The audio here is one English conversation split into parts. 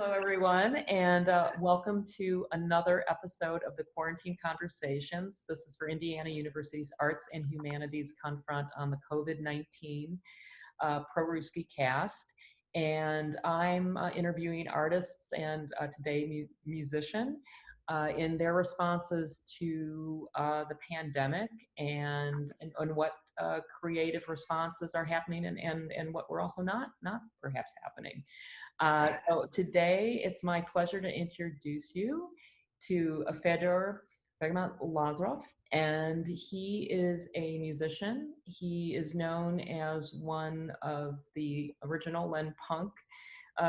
Hello, everyone, and welcome to another episode of the Quarantine Conversations. This is for Indiana University's Arts and Humanities Confront on the COVID-19 Pro-Ruski cast. And I'm interviewing artists and today musician in their responses to the pandemic and what creative responses are happening and what were also not perhaps happening. So today it's my pleasure to introduce you to Fedor Begemot Lavrov, and he is a musician. He is known as one of the original Len Punk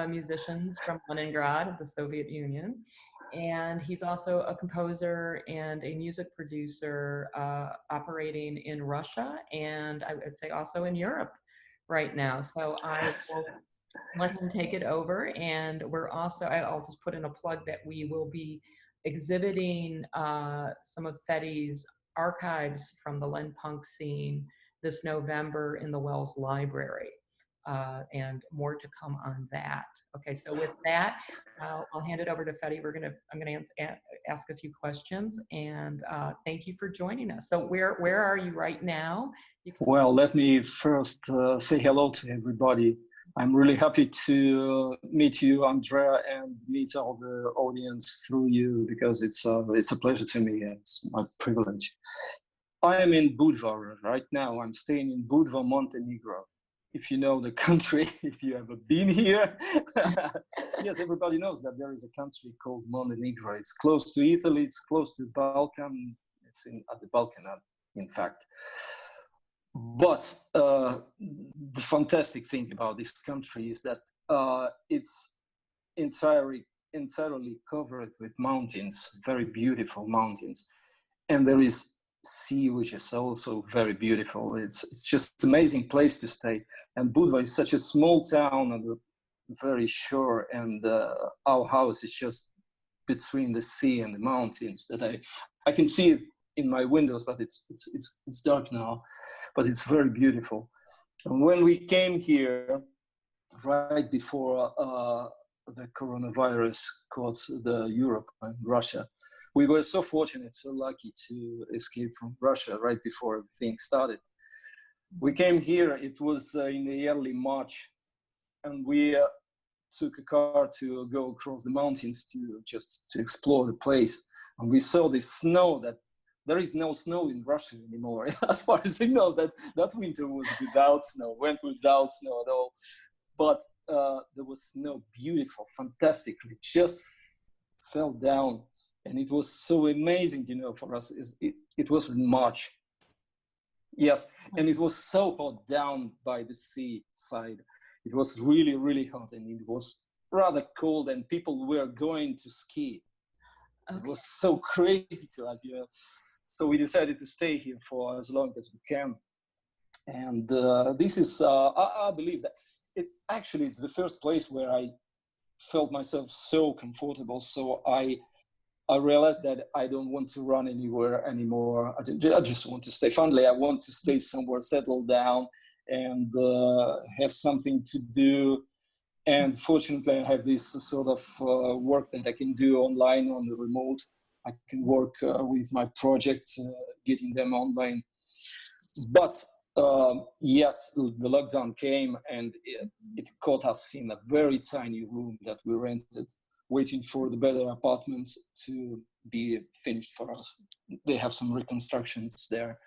musicians from Leningrad of the Soviet Union. And he's also a composer and a music producer operating in Russia, and I would say also in Europe right now. So I will let him take it over. And I'll just put in a plug that we will be exhibiting some of Fedor's archives from the Len Punk scene this November in the Wells Library. And more to come on that. Okay, so with that, I'll hand it over to Fedor. I'm gonna ask a few questions, and thank you for joining us. So where are you right now? Well, let me first say hello to everybody. I'm really happy to meet you, Andrea, and meet all the audience through you, because it's a pleasure to me. It's my privilege. I am in Budva right now. I'm staying in Budva, Montenegro. If you know the country, if you ever been here, yes, everybody knows that there is a country called Montenegro. It's close to Italy. It's close to Balkan. It's at the Balkan, in fact. But the fantastic thing about this country is that it's entirely covered with mountains, very beautiful mountains, and there is sea, which is also very beautiful. It's just an amazing place to stay. And Budva is such a small town on the very shore, and our house is just between the sea and the mountains. That I can see it in my windows, but it's dark now, but it's very beautiful. And when we came here right before the coronavirus caught the Europe and Russia, we were so fortunate, so lucky to escape from Russia right before everything started. We came here, it was in the early March, and we took a car to go across the mountains to explore the place. And we saw the snow. That there is no snow in Russia anymore. As far as I know, that winter was went without snow at all. But there was snow, beautiful, fantastically, just fell down. And it was so amazing, for us. It was in March. Yes, and it was so hot down by the sea side. It was really, really hot, and it was rather cold, and people were going to ski. Okay. It was so crazy to us, So we decided to stay here for as long as we can. And this is, I believe that it's the first place where I felt myself so comfortable. So I realized that I don't want to run anywhere anymore. I just want to stay. Finally, I want to stay somewhere, settle down, and have something to do. And fortunately, I have this sort of work that I can do online on the remote. I can work with my project, getting them online. But yes, the lockdown came, and it caught us in a very tiny room that we rented, waiting for the better apartments to be finished for us. They have some reconstructions there.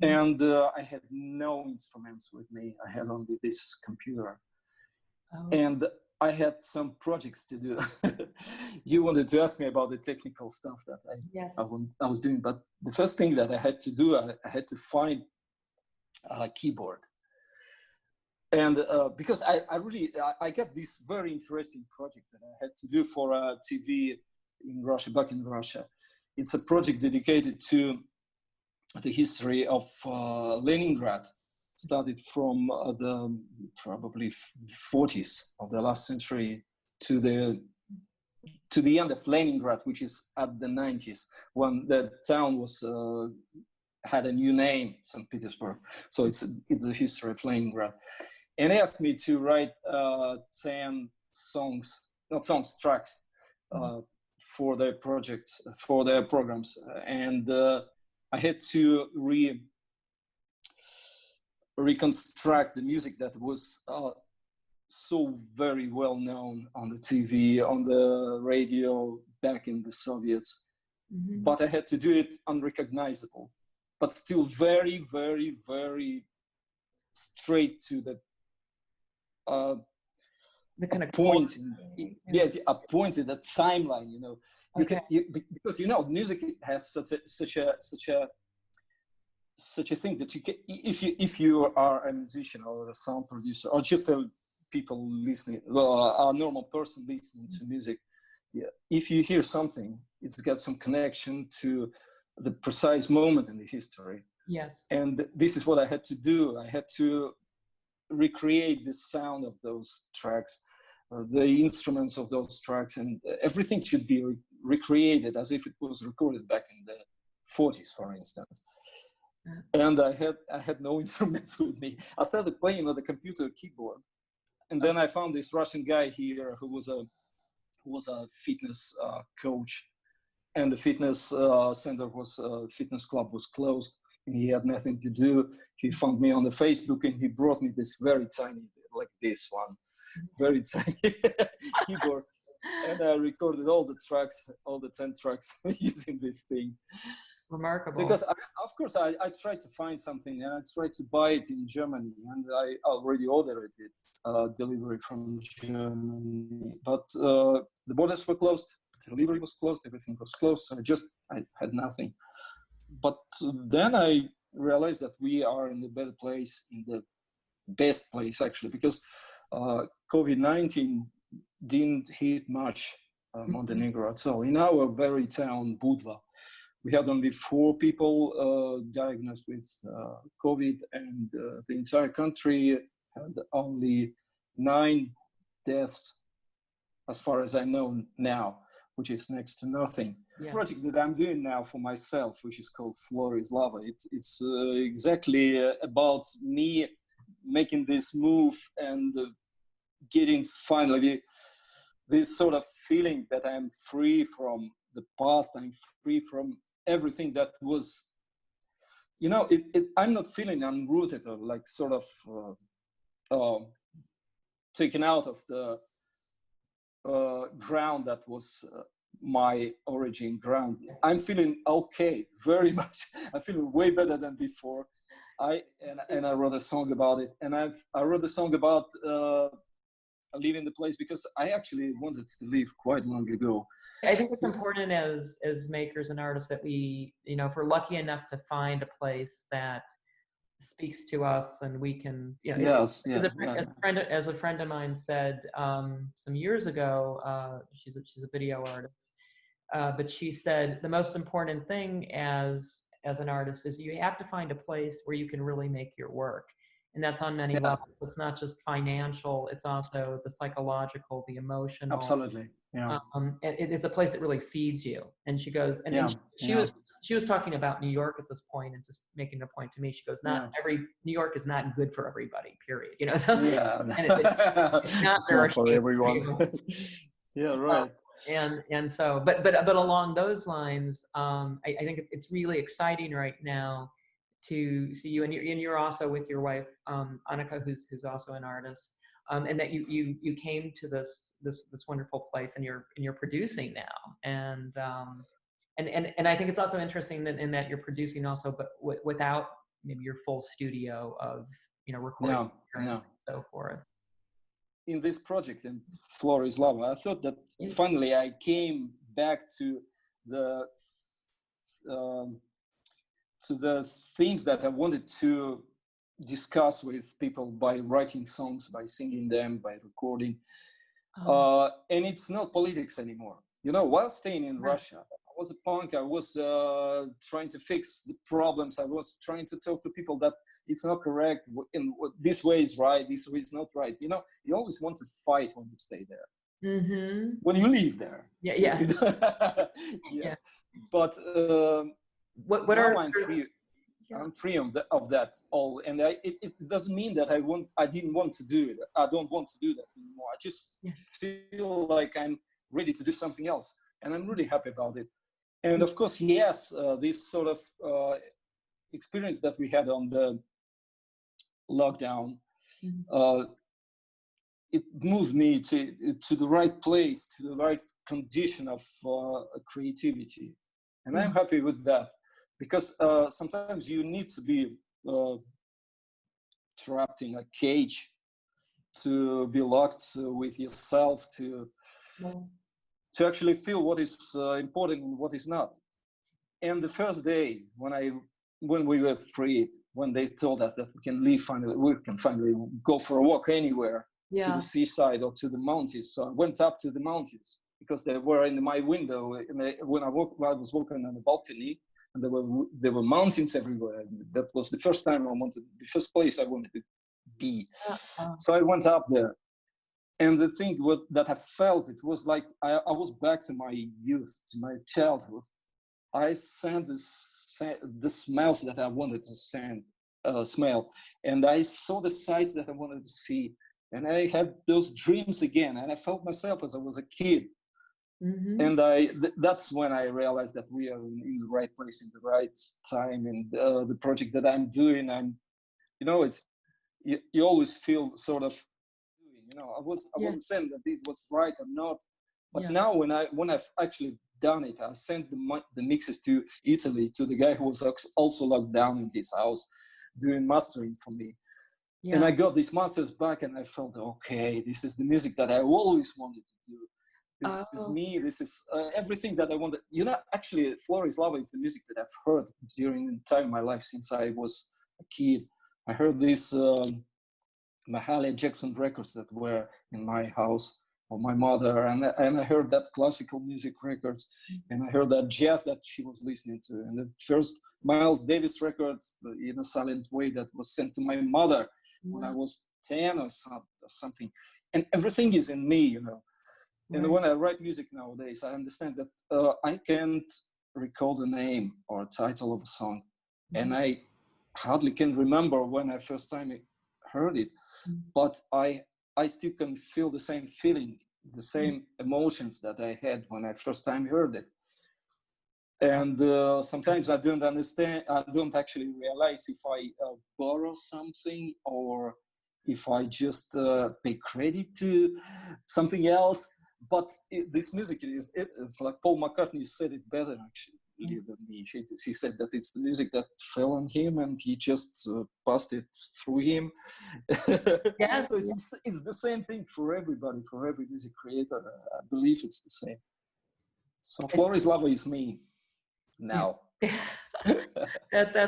And I had no instruments with me. I had only this computer. Oh. And I had some projects to do. You wanted to ask me about the technical stuff that I was doing. But the first thing that I had to do, I had to find a keyboard. And because I got this very interesting project that I had to do for TV in Russia, back in Russia. It's a project dedicated to the history of Leningrad, started from the probably 40s of the last century to the end of Leningrad, which is at the 90s, when the town was had a new name, St. Petersburg. So it's the history of Leningrad. And he asked me to write 10 songs not songs, tracks for their projects, for their programs. And I had to reconstruct the music that was so very well known on the TV, on the radio back in the Soviets. But I had to do it unrecognizable, but still very, very, very straight to the kind of point. Yes, a point in the timeline. You know, because music has such a thing that you can, if you are a musician or a sound producer or just a people listening, a normal person listening to music, if you hear something, it's got some connection to the precise moment in the history. Yes. And this is what I had to do. I had to recreate the sound of those tracks, the instruments of those tracks, and everything should be recreated as if it was recorded back in the 40s, for instance. And I had no instruments with me. I started playing on the computer keyboard, and then I found this Russian guy here who was a fitness coach, and the fitness center fitness club was closed, and he had nothing to do. He found me on the Facebook, and he brought me this very tiny, like this one, very tiny keyboard, and I recorded all the tracks, all the 10 tracks using this thing. Remarkable. Because of course I tried to find something, and I tried to buy it in Germany, and I already ordered it, delivery from Germany, but the borders were closed, delivery was closed, everything was closed, so I had nothing. But then I realized that we are in the better place, in the best place actually, because COVID-19 didn't hit much Montenegro at all. In our very town, Budva, we had only 4 people diagnosed with COVID, and the entire country had only 9 deaths, as far as I know now, which is next to nothing. Yeah. The project that I'm doing now for myself, which is called Fedor, it's exactly about me making this move and getting finally this sort of feeling that I'm free from the past, I'm free from everything that was, I'm not feeling unrooted or like sort of taken out of the ground that was my origin ground. I'm feeling okay, very much. I'm feeling way better than before. I wrote a song about it, and I wrote a song about leaving the place because I actually wanted to leave quite long ago. I think it's important as makers and artists that we, if we're lucky enough to find a place that speaks to us and we can, as a friend of mine said some years ago, she's a video artist, but she said the most important thing as an artist is you have to find a place where you can really make your work. And that's on many levels. It's not just financial, it's also the psychological, the emotional. Absolutely. Yeah. It's a place that really feeds you. And she goes, and she was talking about New York at this point and just making a point to me. She goes, New York is not good for everybody, period. So, it's not for everyone. Yeah, right. And so, but along those lines, I think it's really exciting right now to see you, and you're also with your wife, Annika, who's also an artist, and that you came to this wonderful place, and you're producing now, and I think it's also interesting that in that you're producing also, but without maybe your full studio of recording and so forth. In this project, in Fedor, I thought that finally I came back to the themes that I wanted to discuss with people by writing songs, by singing them, by recording. And it's not politics anymore. While staying in Russia, I was a punk. I was trying to fix the problems. I was trying to talk to people that it's not correct. And this way is right. This way is not right. You always want to fight when you stay there. Mm-hmm. When you leave there. Yeah. Yes. Yeah. But what are I'm free. Yeah. I'm free of that all, and it doesn't mean that I didn't want to do it. I don't want to do that anymore. I just feel like I'm ready to do something else, and I'm really happy about it. And of course, yes, this sort of experience that we had on the lockdown, it moved me to the right place, to the right condition of creativity, and I'm happy with that, because sometimes you need to be trapped in a cage, to be locked with yourself, to actually feel what is important and what is not. And the first day when we were freed, when they told us that we can finally go for a walk anywhere, to the seaside or to the mountains. So I went up to the mountains because they were in my window. When I was walking on the balcony, and there were mountains everywhere. And that was the first place I wanted to be. So I went up there. And the thing that I felt, it was like I was back to my youth, to my childhood. I sent the smells that I wanted to smell, and I saw the sights that I wanted to see, and I had those dreams again, and I felt myself as I was a kid. And that's when I realized that we are in the right place, in the right time, and the project that I'm doing, it's you always feel sort of doing, I wasn't saying that it was right or not, but now when I've actually done it, I sent the mixes to Italy, to the guy who was also locked down in his house doing mastering for me. And I got these masters back, and I felt, okay, this is the music that I always wanted to do. This is me. This is everything that I wanted. Actually, Floris Lava is the music that I've heard during the entire my life since I was a kid. I heard these Mahalia Jackson records that were in my house, or my mother, and I heard that classical music records, and I heard that jazz that she was listening to, and the first Miles Davis records, in a silent way, that was sent to my mother when I was 10 or something. And everything is in me, And when I write music nowadays, I understand that I can't recall the name or title of a song, and I hardly can remember when I first time heard it, but I still can feel the same feeling, the same emotions that I had when I first time heard it. And sometimes I don't understand, I don't actually realize if I borrow something or if I just pay credit to something else. But this music it's like Paul McCartney said it better actually than me. He said that it's the music that fell on him and he just passed it through him. So it's the same thing for everybody, for every music creator. I believe it's the same. So Floris Lava is me now. That's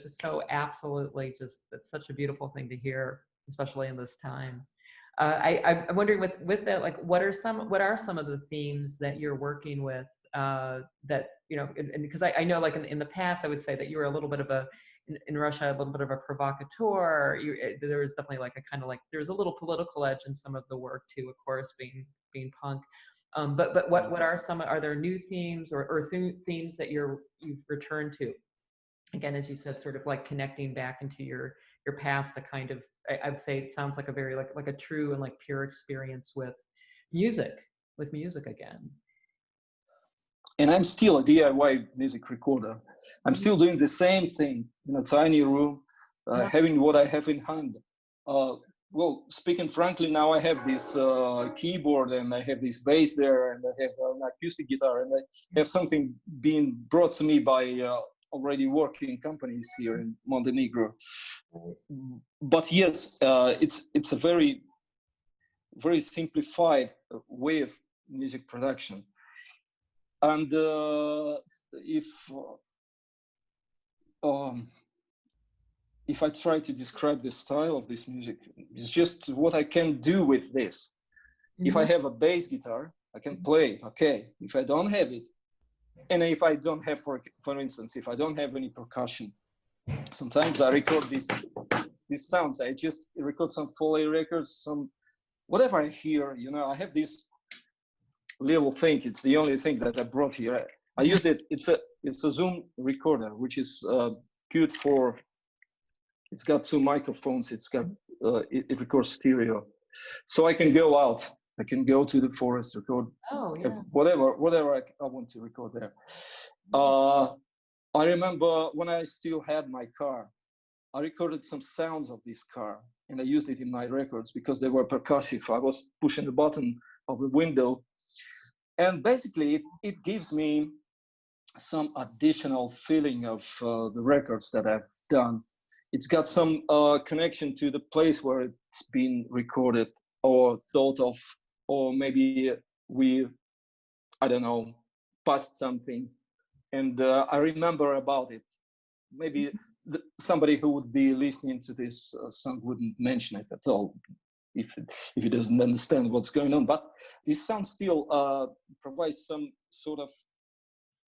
just so absolutely that's such a beautiful thing to hear, especially in this time. I'm wondering with that, like, what are some of the themes that you're working with that, and because I know, like, in the past, I would say that you were a little bit of in Russia, a little bit of a provocateur. There was definitely like a kind of like, there's a little political edge in some of the work too, of course, being punk. But what are there new themes or themes that you've returned to? Again, as you said, sort of like connecting back into your past, to kind of, I would say it sounds like a very like a true and like pure experience with music again. And I'm still a DIY music recorder. I'm still doing the same thing in a tiny room, having what I have in hand. Well, speaking frankly, now I have this keyboard and I have this bass there, and I have an acoustic guitar, and I have something being brought to me by already working companies here in Montenegro. But yes, it's a very, very simplified way of music production. And if I try to describe the style of this music, it's just what I can do with this. If I have a bass guitar, I can play it, okay. If I don't have it, and if I don't have, for instance, if I don't have any percussion, sometimes I record these sounds. I just record some Foley records, some whatever I hear. I have this little thing. It's the only thing that I brought here. I used it. It's a Zoom recorder, which is good for. It's got 2 microphones. It's got it records stereo, so I can go out. I can go to the forest, record whatever I want to record there. I remember when I still had my car, I recorded some sounds of this car, and I used it in my records because they were percussive. I was pushing the button of the window, and basically it gives me some additional feeling of the records that I've done. It's got some connection to the place where it's been recorded or thought of, or maybe I don't know, passed something, and I remember about it. Maybe somebody who would be listening to this song wouldn't mention it at all if he doesn't understand what's going on. But this song still provides some sort of.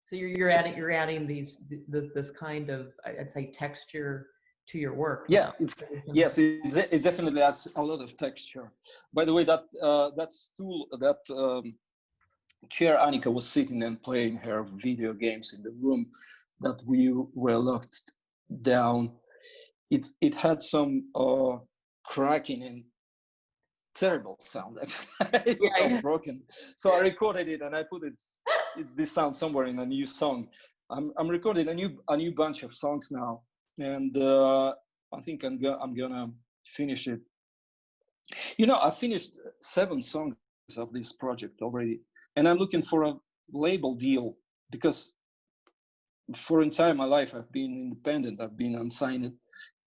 So you're adding this kind of, I'd say, texture to your work. Yeah, it definitely adds a lot of texture. By the way, that stool, that chair Annika was sitting and playing her video games in the room that we were locked down, it had some cracking and terrible sound. Actually, it was all broken. So I recorded it and I put this sound somewhere in a new song. I'm recording a new bunch of songs now, and I think I'm gonna finish it. You know, I finished 7 songs of this project already, and I'm looking for a label deal because for entire my life I've been independent. I've been unsigned,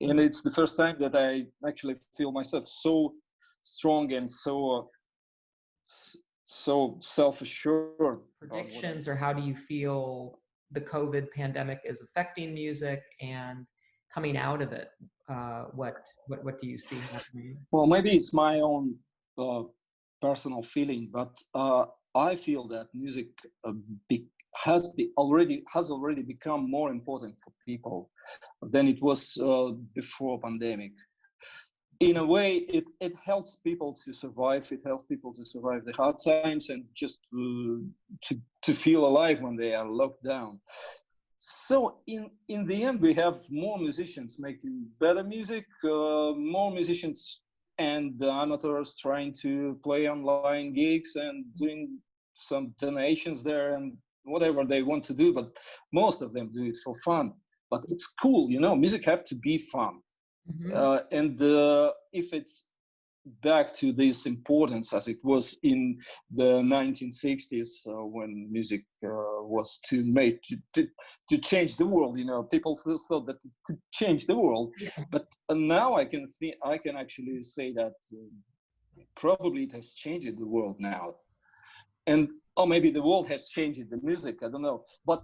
and it's the first time that I actually feel myself so strong and so self-assured. Predictions, or how do you feel the COVID pandemic is affecting music and coming out of it? What do you see happening? Well, maybe it's my own personal feeling, but I feel that music has already become more important for people than it was before pandemic. In a way, it helps people to survive. It helps people to survive the hard times and just to feel alive when they are locked down. So in the end, we have more musicians making better music, more musicians and amateurs trying to play online gigs and doing some donations there and whatever they want to do, but most of them do it for fun. But it's cool, you know, music have to be fun. And if it's back to this importance as it was in the 1960s when music was made to change the world, you know, people thought that it could change the world. But now I can actually say that probably it has changed the world now. And or maybe the world has changed the music, I don't know. But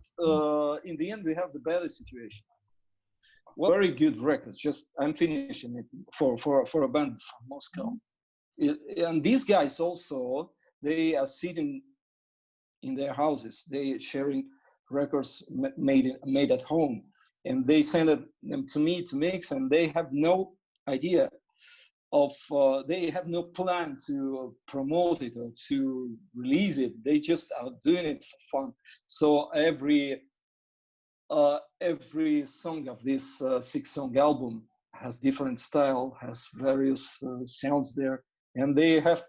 in the end, we have the better situation. Very good records. Just I'm finishing it for a band from Moscow. And these guys also, they are sitting in their houses. They sharing records made at home, and they send them to me to mix. And they have no idea of they have no plan to promote it or to release it. They just are doing it for fun. So every song of this 6-song album has different style, has various sounds there, and they have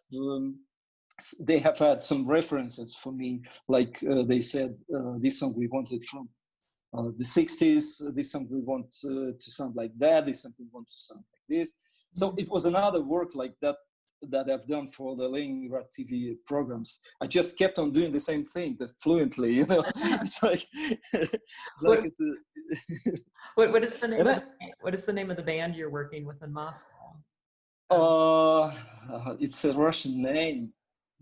had some references for me. Like they said, this song we wanted from the 60s, this song we want to sound like that, this song we want to sound like this. So it was another work like that I've done for the Leningrad TV programs. I just kept on doing the same thing, fluently, you know. It's like, what is the name? What is the name of the band you're working with in Moscow? It's a Russian name,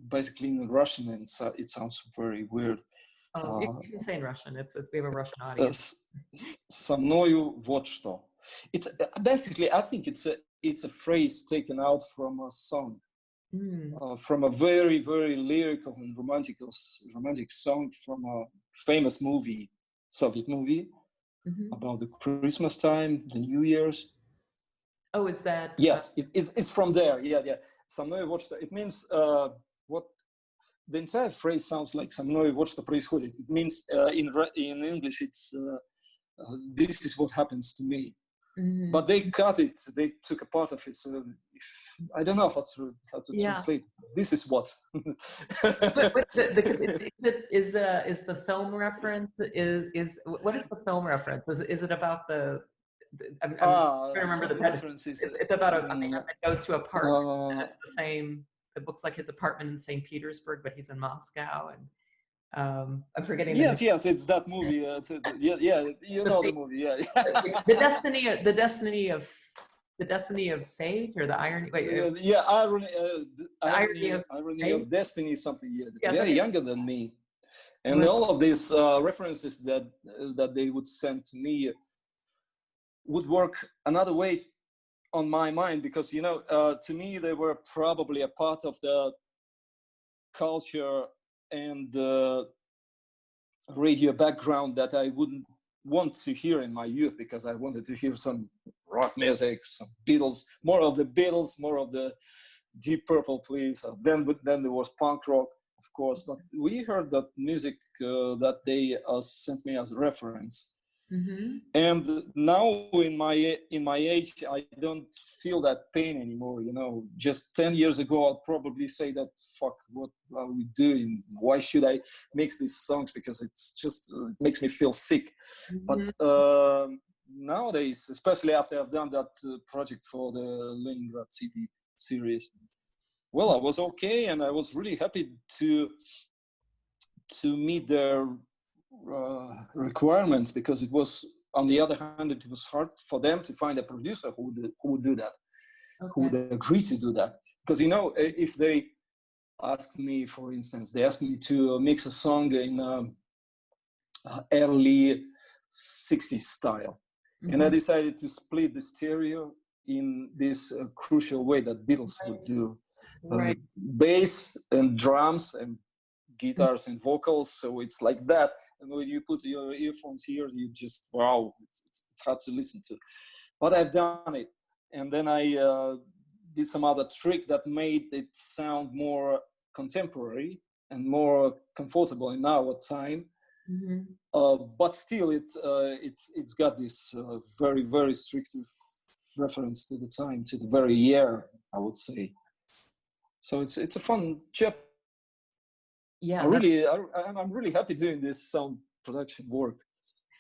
basically in Russian, and it sounds very weird. You can say in Russian. We have a Russian audience. Со мною вот что. It's basically, I think it's a phrase taken out from a song, from a very, very lyrical and romantic song from a famous movie, Soviet movie, about the Christmas time, the New Year's. Oh, is that? Yes, it's from there. Yeah. Со мною вот что. It means what the entire phrase sounds like "со мной вот что происходит." It means in English it's this is what happens to me. Mm-hmm. But they cut it. They took a part of it. So I don't know how to translate. This is what. But is the film reference is what is the film reference? Is it about the? I'm trying to remember the references. It's about a man that goes to a park. And it's the same. It looks like his apartment in St. Petersburg, but he's in Moscow, and I'm forgetting. Yes, it's that movie. Yeah, you know the movie. Yeah. the destiny of fate, or the irony. Wait, irony of destiny is something. Yes, they're younger than me, and all of these references that they would send to me would work another way on my mind, because to me they were probably a part of the culture and the radio background that I wouldn't want to hear in my youth, because I wanted to hear some rock music, some Beatles, more of the Deep Purple, please. Then there was punk rock, of course, but we heard that music that they sent me as a reference. Mm-hmm. And now in my age, I don't feel that pain anymore. Just 10 years ago, I'll probably say that, fuck, what are we doing? Why should I mix these songs? Because it's just it makes me feel sick. Mm-hmm. But nowadays, especially after I've done that project for the Leningrad CD series, well, I was okay, and I was really happy to meet their requirements, because it was, on the other hand, it was hard for them to find a producer who would do that, who would agree to do that. Because if they asked me, for instance, they asked me to mix a song in early 60s style, and I decided to split the stereo in this crucial way that Beatles would do, bass and drums and guitars and vocals, so it's like that. And when you put your earphones here, you just, wow, it's hard to listen to. But I've done it, and then I did some other trick that made it sound more contemporary and more comfortable in our time. But still, it's got this very, very strict reference to the time, to the very year, I would say. So it's a fun job. Yeah, I'm really happy doing this sound production work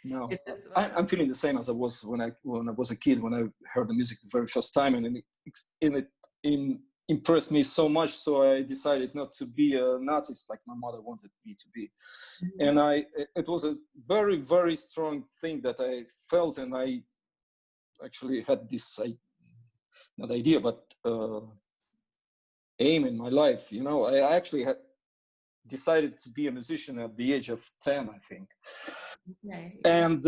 now. I'm feeling the same as I was when I was a kid, when I heard the music the very first time, and it impressed me so much, so I decided not to be an artist like my mother wanted me to be. And it was a very, very strong thing that I felt, and I actually had this not idea, but aim in my life. I actually had decided to be a musician at the age of 10, I think. And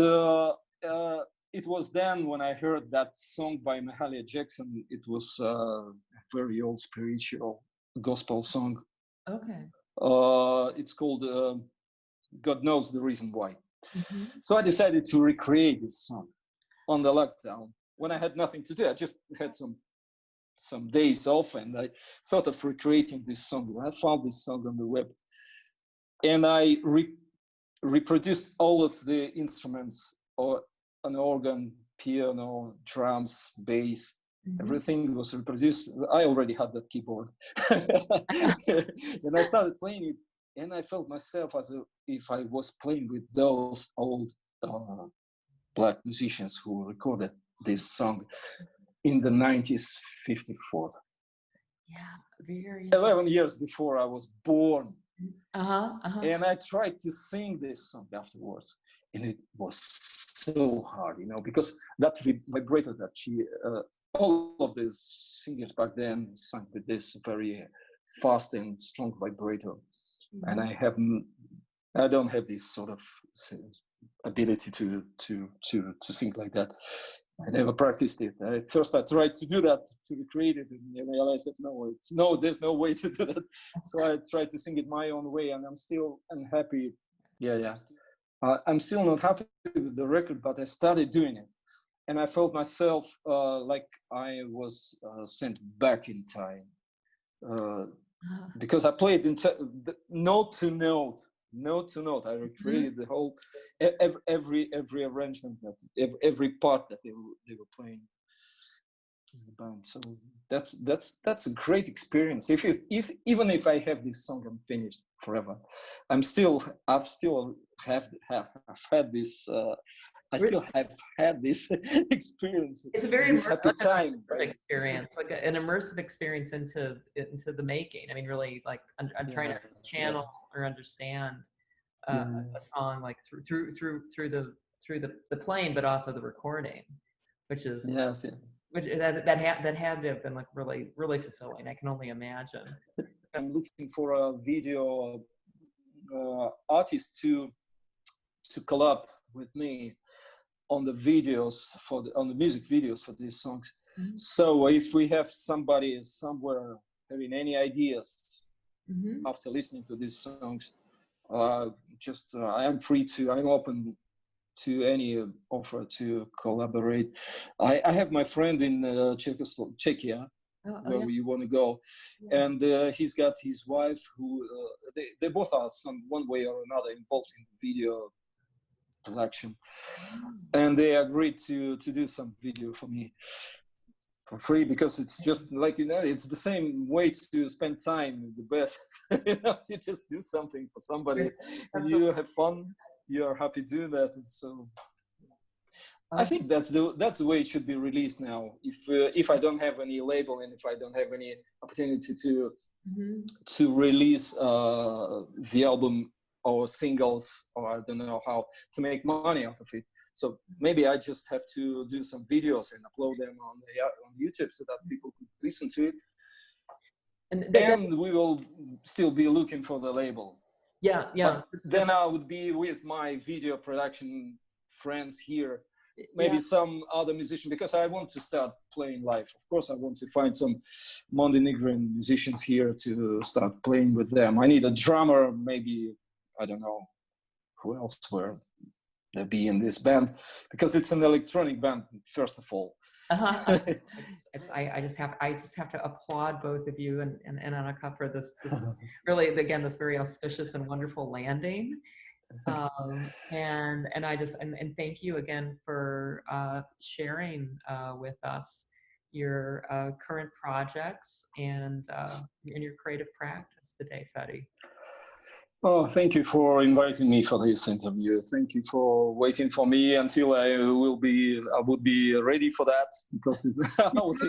it was then when I heard that song by Mahalia Jackson. It was a very old spiritual gospel song. It's called God Knows the Reason Why. So I decided to recreate this song on the lockdown when I had nothing to do. I just had some days off, and I thought of recreating this song. I found this song on the web, and I reproduced all of the instruments, or an organ, piano, drums, bass. Everything was reproduced. I already had that keyboard. And I started playing it, and I felt myself as if I was playing with those old black musicians who recorded this song in the 1954. Very 11 years before I was born. And I tried to sing this song afterwards, and it was so hard, because that vibrato that all of the singers back then sang with this very fast and strong vibrato, and I don't have this sort of ability to sing like that. I never practiced it. First I tried to do that, to recreate it, and I realized that there's no way to do that. So I tried to sing it my own way, and I'm still unhappy. I'm still not happy with the record, but I started doing it. And I felt myself like I was sent back in time because I played note to note. I recreated the whole every arrangement, that every part that they were playing in the band. So that's a great experience. If even if I have this song unfinished forever, I've still had this. I still have had this experience. It's a very this happy time experience, like an immersive experience into the making. I mean, really, like I'm trying to channel or understand a song like through the playing, but also the recording, which is which that had to have been like really fulfilling. I can only imagine. I'm looking for a video artist to collab with me on the videos on the music videos for these songs. So if we have somebody somewhere having any ideas after listening to these songs, I'm open to any offer to collaborate. I have my friend in Czechia, where we want to go, and he's got his wife who they both are one way or another involved in video collection, and they agreed to do some video for me for free, because it's just like, it's the same way to spend time the best. You just do something for somebody and you have fun, you're happy doing that. And so I think that's the way it should be released now. If I don't have any label, and if I don't have any opportunity to release the album or singles, or I don't know how to make money out of it. So maybe I just have to do some videos and upload them on YouTube so that people could listen to it. And we will still be looking for the label. Yeah. But then I would be with my video production friends here, maybe some other musician, because I want to start playing live. Of course, I want to find some Montenegrin musicians here to start playing with them. I need a drummer, maybe, I don't know who else will there be in this band, because it's an electronic band, first of all. I just have to applaud both of you and Annika for this really, again, this very auspicious and wonderful landing. And thank you again for sharing with us your current projects and your creative practice today, Fedor. Oh, thank you for inviting me for this interview. Thank you for waiting for me until I would be ready for that, because I was